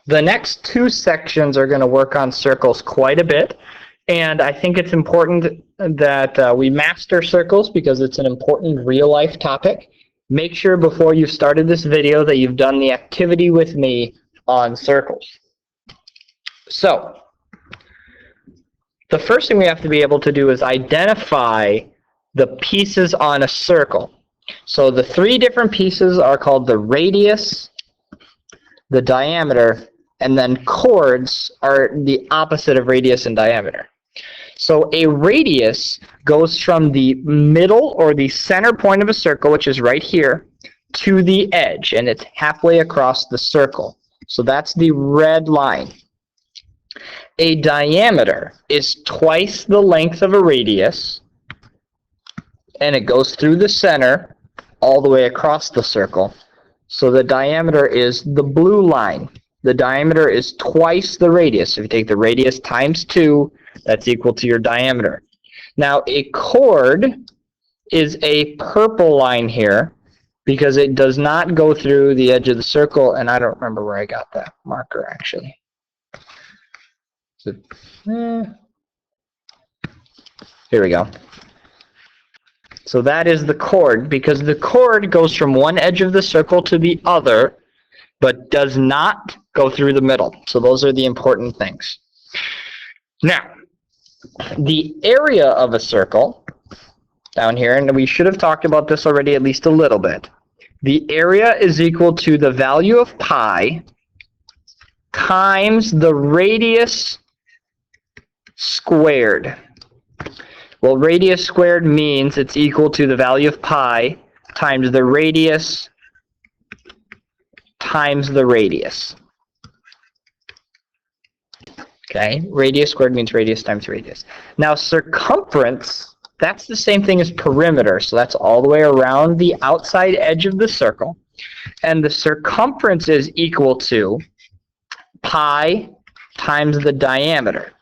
The next two sections are going to work on circles quite a bit, and I think it's important that we master circles because it's an important real-life topic. Make sure before you started this video that you've done the activity with me on circles. So, the first thing we have to be able to do is identify the pieces on a circle. So the three different pieces are called the radius, the diameter, and then chords are the opposite of radius and diameter. So a radius goes from the middle or the center point of a circle, which is right here, to the edge, and it's halfway across the circle. So that's the red line. A diameter is twice the length of a radius, and it goes through the center all the way across the circle. So the diameter is the blue line. The diameter is twice the radius. If you take the radius times 2, that's equal to your diameter. Now a chord is a purple line here because it does not go through the edge of the circle, and I don't remember where I got that marker actually. Here we go. So that is the chord, because the chord goes from one edge of the circle to the other, but does not go through the middle. So those are the important things. Now, the area of a circle down here, and we should have talked about this already at least a little bit. The area is equal to the value of pi times the radius squared. Well, radius squared means it's equal to the value of pi times the radius times the radius. Okay, radius squared means radius times radius. Now circumference, that's the same thing as perimeter, so that's all the way around the outside edge of the circle. And the circumference is equal to pi times the diameter.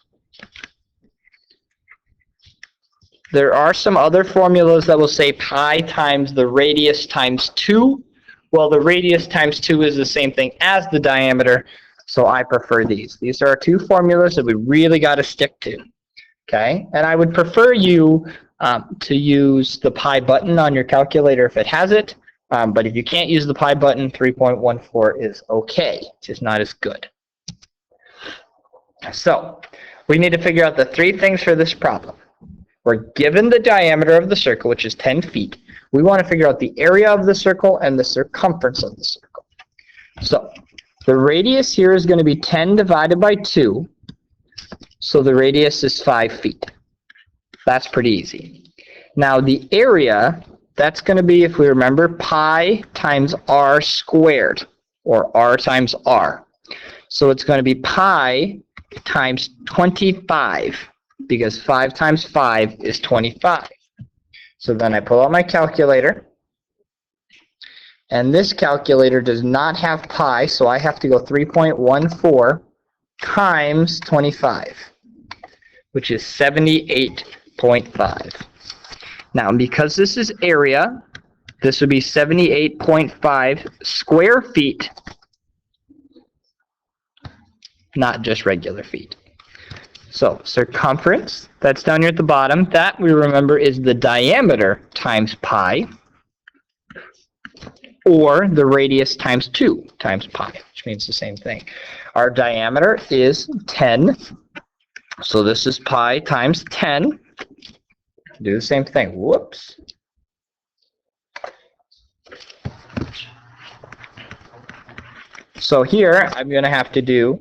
There are some other formulas that will say pi times the radius times 2. Well, the radius times 2 is the same thing as the diameter, so I prefer these. These are two formulas that we really got to stick to. Okay, and I would prefer you to use the pi button on your calculator if it has it, but if you can't use the pi button, 3.14 is okay. It's just not as good. So, we need to figure out the three things for this problem. We're given the diameter of the circle, which is 10 feet. We want to figure out the area of the circle and the circumference of the circle. So the radius here is going to be 10 divided by 2. So the radius is 5 feet. That's pretty easy. Now the area, that's going to be, if we remember, pi times r squared, or r times r. So it's going to be pi times 25. Because 5 times 5 is 25. So then I pull out my calculator. And this calculator does not have pi, so I have to go 3.14 times 25, which is 78.5. Now, because this is area, this would be 78.5 square feet, not just regular feet. So circumference, that's down here at the bottom, that we remember is the diameter times pi, or the radius times 2 times pi, which means the same thing. Our diameter is 10, so this is pi times 10. Do the same thing. Whoops. So here, I'm going to have to do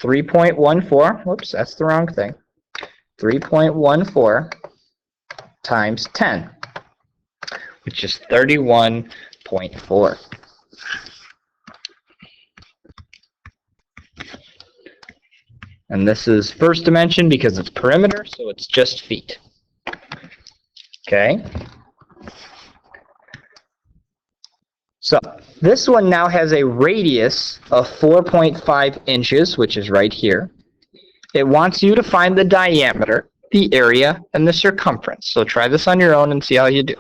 3.14, whoops, that's the wrong thing, 3.14 times 10, which is 31.4. And this is first dimension because it's perimeter, so it's just feet. Okay. So this one now has a radius of 4.5 inches, which is right here. It wants you to find the diameter, the area, and the circumference. So try this on your own and see how you do.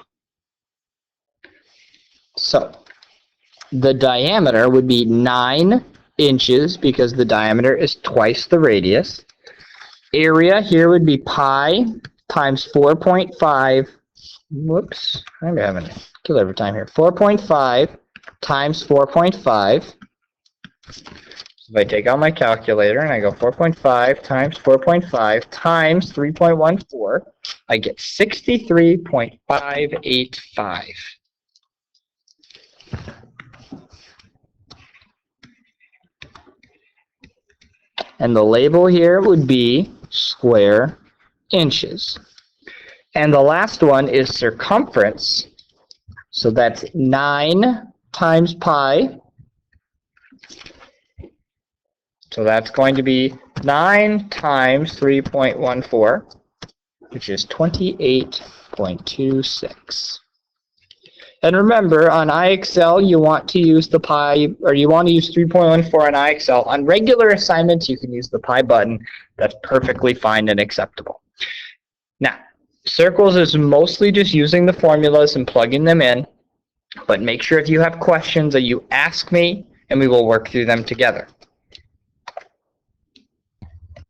So the diameter would be 9 inches because the diameter is twice the radius. Area here would be pi times 4.5. Whoops, I'm having a killer every time here. 4.5 times 4.5. If I take out my calculator and I go 4.5 times 4.5 times 3.14, I get 63.585. And the label here would be square inches. And the last one is circumference. So that's 9 times pi. So that's going to be 9 times 3.14, which is 28.26. And remember, on IXL, you want to use the pi, or you want to use 3.14 on IXL. On regular assignments, you can use the pi button. That's perfectly fine and acceptable. Now, circles is mostly just using the formulas and plugging them in. But make sure if you have questions that you ask me, and we will work through them together.